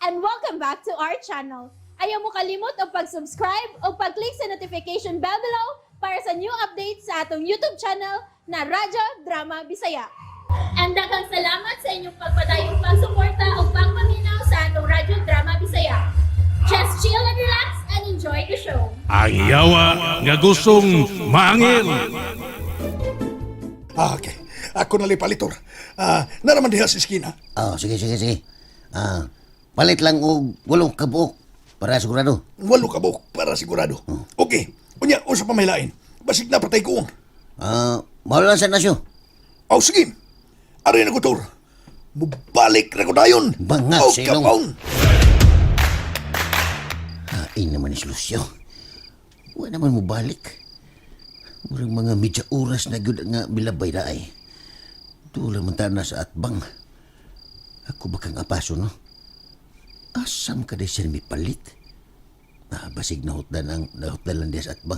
and welcome back to our channel. Ayaw mo kalimot o pag-subscribe o pag-click sa notification bell below para sa new updates sa atong YouTube channel na Radyo Drama Bisaya. And daghang salamat sa inyong pagpadayong pagsuporta o pagpaminaw sa atong Radyo Drama Bisaya. Just chill and relax and enjoy the show. Ang yawa nga gustong maangin. Okay. Ako na palitor. Naraman diha sa iskina. Sige. Palit lang og 8 kabuok para sigurado. 8 ka buok para sigurado. Okay. Unya, unsa pa may lain? Basig na patay ko. Mawala sa nasyo. Sige. Ari na ko, Tor. Mubalik na ko dayon. Bangat, silong. Kapaon. Hain naman ni Lucio. Huwag naman mo balik. Murang mga medya oras na gyud nga bilabay na ay. Tula man na sa atbang. Ako bakang apaso, no? Asam ka day siya may palit. Basig nahutdan lang diya sa atbang.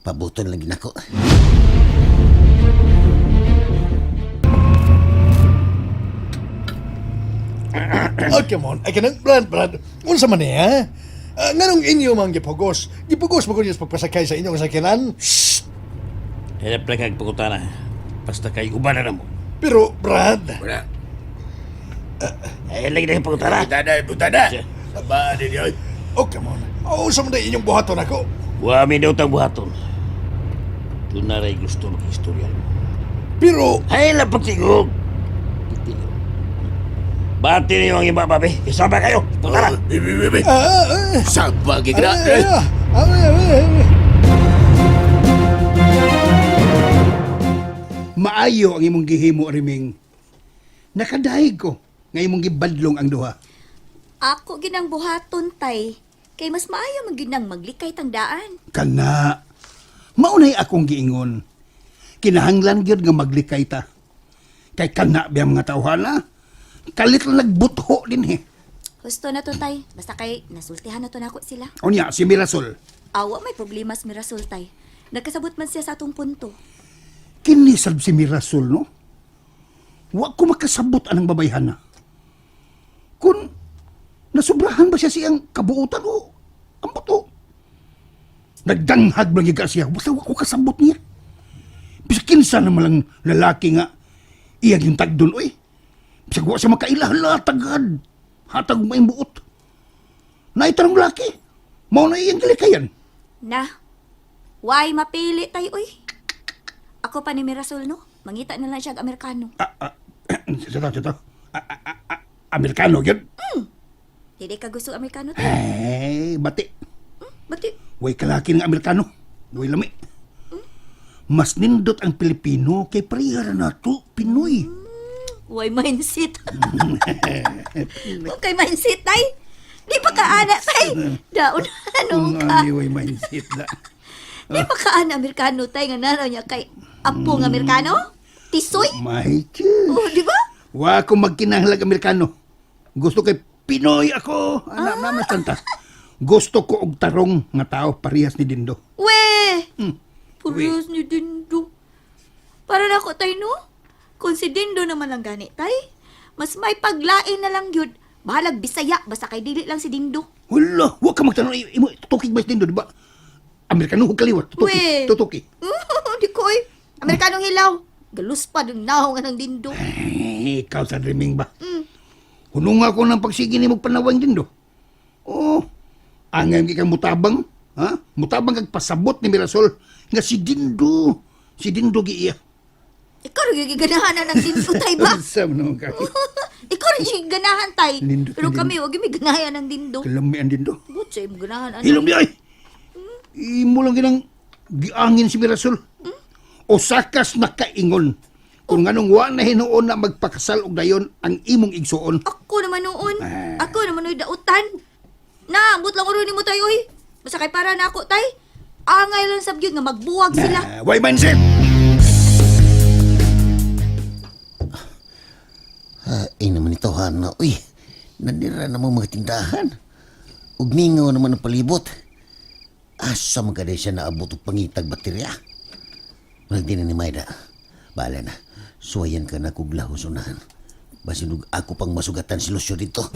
Pabuton lang ginako. Come on. Ay kanang, Brad. Unsa man niya, ha? Nganong inyo mga gipugos? Gipugos mo ko niyo pagpasakay sa inyong sakyanan? Hirap lang kag pagutana. Basta kay uban na mo. Pero, Brad, Wala. Lagi na yung pagutana. butada. Aba, di. Come on. Unsa man na inyong buhaton ako? Wa mi daw tang buhaton. Tunaray gusto mag-istorya mo. Pero, Ay, lapagsigog. Bati niyo ang iba, babe. Isama kayo. Putana. Sabag Maayo ang imong gihimo, Riming. Nakadahig ko nga imong gibadlong ang duha. Ako ginang buhaton, tay. Kay mas maayo man ginang maglikay tang daan. Kana, maunay akong giingon. Kinahanglan gyud nga maglikay ta. Kay kana biya mga tawhana, kalit lang nagbutho din he. Gusto na to, tay. Basta kay nasultihan na to nako sila. Unya, si Mirasol, Awa may problema sa Mirasol, tay. Nagkasabot man siya sa atong punto. kinisab si Mirasol, no? Wa ko makasabot anang babayhana. Kung nasubrahan ba siya siyang kabuutan o ang buto? Nagdanghag lang siya, basta wa ko kasabot niya. Bisa kinsa naman lang lalaki nga iyag yung tagdon, oy. Bisa wa siya makailahala, tagad. Hatag mo yung buot. Naitarong laki. Mao na iyang galikayan. Na, why mapili, tay, uy? Ako pa ni Mirasol, no? Mangita na lang siya ang Amerikano. Sito. Amerikano, yun. Hindi ka gusto Amerikano, tay? Ay, bati. Bati, Way kalaki ng Amerikano. Way lami. Mas nindot ang Pilipino kay parihara na to, Pinoy. why mindset? Okay, mindset, tay. Di pa kaana, tay. Daon, ano ka? Way mindset na. Di pa kaana Amerikano, tay. Nga nanaw niya kay Apong Amerikano? Tisoy? My Diyos. Oh, di ba? Wa ko magkinahanglag Amerikano. Gusto kay Pinoy ako. Anak naman tanta. Gusto ko og tarong nga tao parehas ni Dindo. We! Puriyos ni Dindo. Para na ako, tay, no? Kung si Dindo naman lang gani, tay, mas may paglain na lang yun. Bahalag Bisaya, basta kay dili lang si Dindo. Wala, wa ka magtanong. Imo, tutukig ba si Dindo, di ba? Amerikano ko kaliwat. We. Tutuki. Di ko, eh. Amerikanong hilaw. Galus pa ng naho nga ng Dindo. Ikaw sa dreaming ba? Hunong ako ng pagsigi ni magpanawang Dindo. Oh, angay kang mutabang. Ha? Mutabang kag pasabot ni Mirasol nga si Dindo. Si Dindo giiya. Ikaw rin yung ganahan ng Dindo, tay ba? Sam no ka. Ikaw rin yung ganahan, tay. Dindo, Pero Dindo. kami, huwag yung may ganahan ng Dindo. Kalami ang Dindo. Butsa yung ganahan. Hilom di ay. Imo lang ginang giangin si Mirasol. O sakas nakaingon. Kung nganong wa na hinuon na magpakasal og dayon ang imong igsuon. Ako naman noon. Ako naman noon dautan. Na, ambot lang urunin mo tayo, eh. Basta kay para na ako, tay. Angay lang sabyod nga magbuwag sila. Why mindset? Naman ito, Hana. Uy, nandira naman mga tindahan. Ug ningaw naman ang palibot. Asa man kada siya naabot og pangitag baterya. Walang din ni Maida. Bala na. Suwayan ka na kog lahos unahan. Basin ug ako pang masugatan si Lucio dito.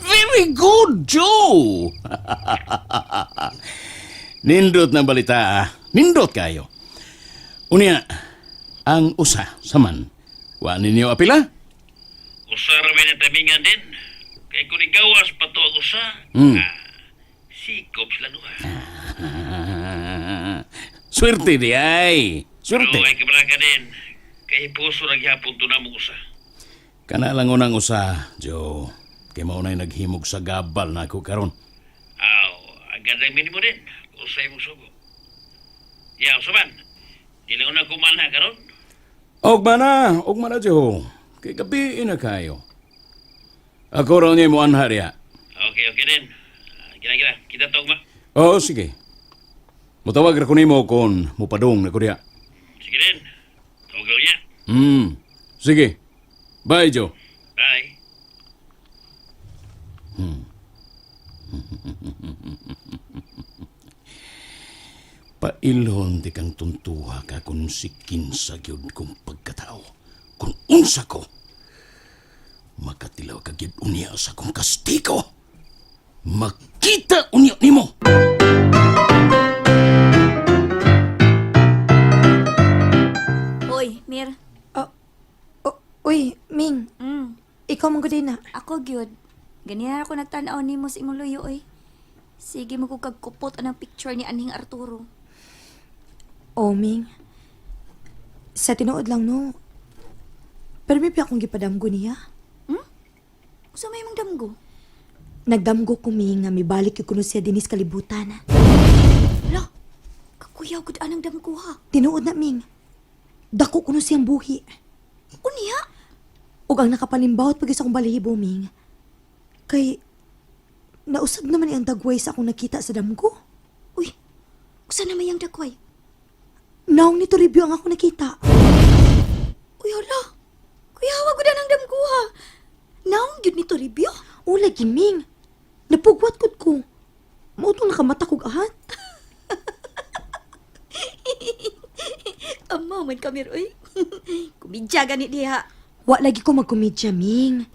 Very good, Joe! Nindot na balita, nindot kayo. Unya, ang usa saman, wa ninyo apila? Usa ra may natamingan din. Kay kung igawas pa to ang usa, sikop sila duha. Swerte di ay. Swerte. Pero ay kabalaka din. Kay puso ra gyapon to na mo usa. Kana lang unang usa, Joe. Kay maunay naghimog sa gabal na ako karon. Aw, agad ang minimo din. Usay mong sugo. Ya, usaban. Dili ko na kumalha karon. Og mana, Joe. Kay gabi na kayo. Ako raw niya mo anharya. Okay din. Kira-kira, kita tawag ma. Oo, sige. Mutawag ra ko nimo kon mupadong na ko diha. Sige din. Tawag ko niya. Sige. Bye, Joe. Bye. Pailhon di kang tuntuha ka kung sikin sa gyud kong pagkatao. Kung unsa ko, makatilaw ka gyud unya sa kong kastigo. Makita unya nimo. Hoy, Mir. Uy, Ming, ikaw mong na. Ako gyud. Ganyan ako nagtanaw nimo sa imong luyo oy. Sige mo ko kagkupot anang picture ni Anhing Arturo. Oh, Ming. Sa tinuod lang, no. Pero may akong gipadamgo niya. Usa may imong damgo? Nagdamgo ko, Ming, nga may balik yung kuno siya dinis kalibutan. Hala, kakuyaw gud anang damgo ha. Tinuod na, Ming. Dako kuno siyang buhi. Unya? Ug ang nakapalimbawat pag isang balahibo, Ming. Kay, nausab naman ang dagway sa akong nakita sa damgo. Uy, usa na mayang dakway? Naong nito review ang ako nakita. Uy, hala. Kuyawa gud anang damgo ha. Naong gyud nito review? O, lagi, Ming. Napugwat kod ko. Mautong nakamata kog ahat. Amaw man kami oy. Kumidya gani diha. Wa lagi ko magkomedya, Ming.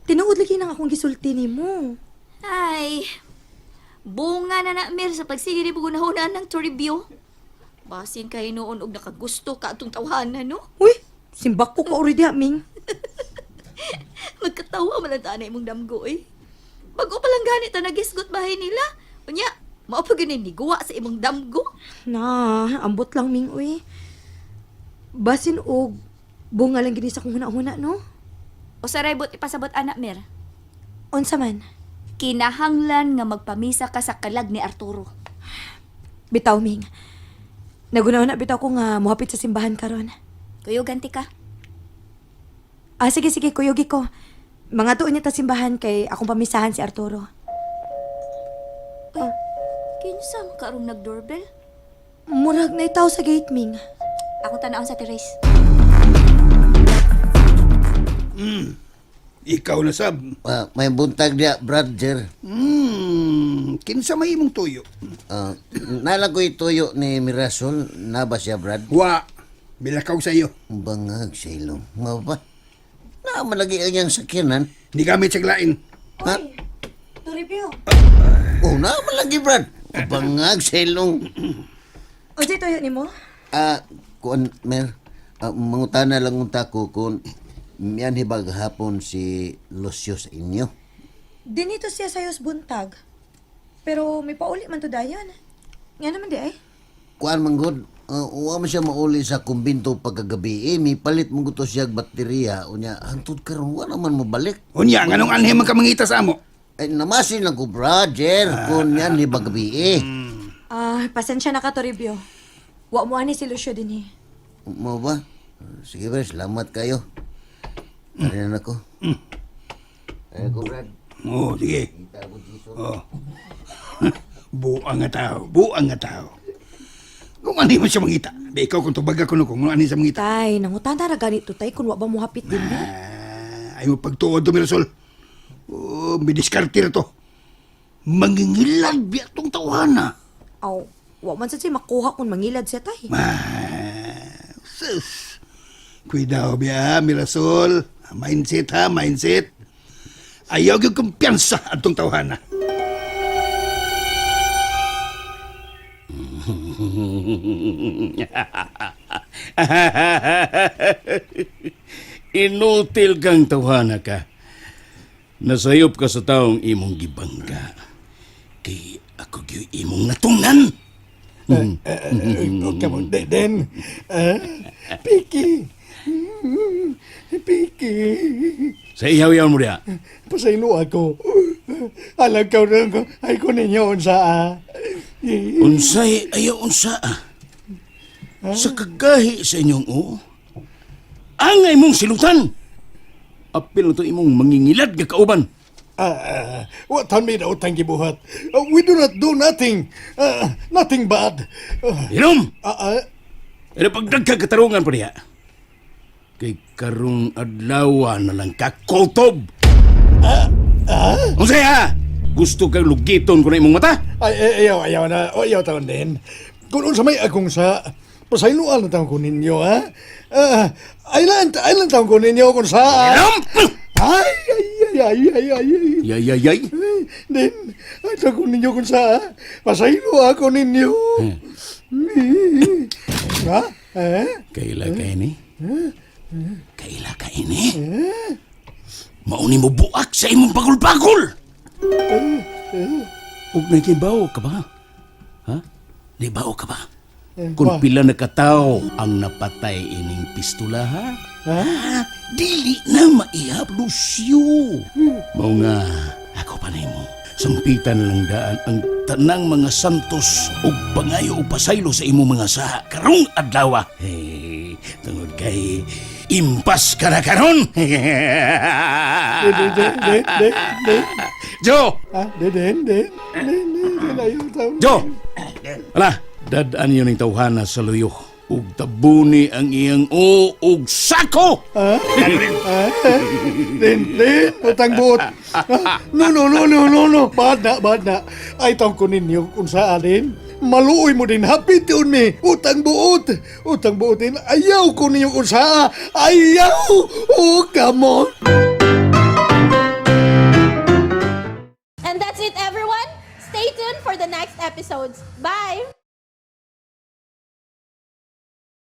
Tinuod lagi nang akong gisulti ni mo. Ay, bunga na na, Mir, sa pagsige ni bugunahunan ng toribyo. Basin kayo noon og nakagusto ka atong tawhanan, no? Uy, simbak ko ka already, Ming. Magkatawa man ang tanay mong damgo, eh. Bago pa lang ganit na nagisgot bahay nila. Unya, maupag yun niguwa sa imong damgo. Na, ambot lang, Ming, uy. Basin og bunga lang gini sa kong huna-huna, no? O saraybot ipasabot anak, Mir. Unsa man? Kinahanglan nga magpamisa ka sa kalag ni Arturo. Bitaw, Ming. Naguna-una bitaw ko nga muhapit sa simbahan karon. Kuyo ganti ka. Sige, kuyugi ko. Mga tuon niya ta simbahan kay akong pamisahan si Arturo. Kinsa makarong nag-doorbell? Murag na itaw sa gate, Ming. Ako tanaon sa Teres. Ikaw na sab. May buntag dia, brother. Kinsa may imong tuyo? Nalagoy tuyo ni Mirasol, na ba siya, Brad? Wa, bilakaw sa iyo. Bangag sa ilong. Nga ba? Naman lagi ang iyang sakyanan. Di gamit sa glain. Ha? Toribyo. Oh, naman lagi, Brad. Bangag sa ilong. O, di tuyo ni mo? Kuan, Mer, mangutana lang unta ko kung miyan hibag hapon si Lucio sa inyo. Dinito siya sa yos buntag. Pero may pauli man to dayan. Nga naman di ay. Kuan manggod, uwa mo siya mauli sa kumbinto pagkagabi. May palit mo gusto siya baterya. Unya, hantod karon wa naman mo balik. Unya, nganong anhe man ka mangita sa amo? Ay, namasin lang ko, brother. Kung yan hibag gabi Pasensya na ka, Toribyo. Wa mo ani si Lucio din eh. Mo ba? Sige ba, salamat kayo. Karinan ako. Ay ko, Brad. Oo, sige. Kita ko, Jesus. Oh. Buang nga tao. Kung ano man siya mangita. Di ikaw kung tubaga ko kung ano siya mangita. Tay, nangutan na ganito tay kung wa ba mo hapit din di. Ay mo pagtuod to, Mirasol. Oh, may diskartir to. Mangingilad biya tong tawhana. Aw, wa man sad siya makuha kung mangilad siya tay. Sus. Cuidado biya, Mirasol. Mindset ha, mindset. Ayaw yung kumpiyansa atong tawhana. Inutil kang tawhana ka. Nasayop ka sa taong imong gibangga. Kay ako gyud imong natungnan. Okay mo, Den. Piki. Piki. Sa ihaw-ihaw mo diya. Pasaylo ako. Alam ka rin ko, ay ko ninyo unsa. Unsay ayaw unsa. Sa kagahi sa inyong angay mong silutan. Apil na to imong mangingilad nga kauban. What on me na utang gibuhat? We do not do nothing. Nothing bad. Inom! Ano pagdagka katarungan pa diya? Kay karong adlaw na lang kakotob. Unsay ha? Gusto kang lugiton ko na imong mata? Ayaw na. Ayaw taon din. Kung unsa may akong sa pasayloan na taon ko ninyo, ha? Island taon ko ninyo kung sa... Inom! Ay. Yay. Din, ay taon ko ninyo kung sa... Pasaylo ako ninyo. Ha? Kaila ka ini? Kaila ka ini? Mauni mo buak sa imong bagol-bagol! Ug nagibaw ka ba? Ha? Libaw ka ba? Kung pila na katao ang napatay ining pistula, ha? Dili na maihap, Lucio. Mao nga, ako pa nimo. Sampitan lang daan ang tanang mga santos ug pangayo o pasaylo sa imo mga saha karong adlaw. Hey, tungod kay impas ka na karon. Jo! Den, ayaw taon. Jo! Ala, dadaan yun ng tawhana sa luyo. Ug tabuni ang iyang ug sako! Den, utang buot. No. Bad na. Ay taon ko ninyo kung saan din. Maluoy mo din, hapit yun mi. Utang buot din. Ayaw ko ninyo kung saan. Ayaw! Oh, come on. And that's it, everyone. Stay tuned for the next episodes. Bye!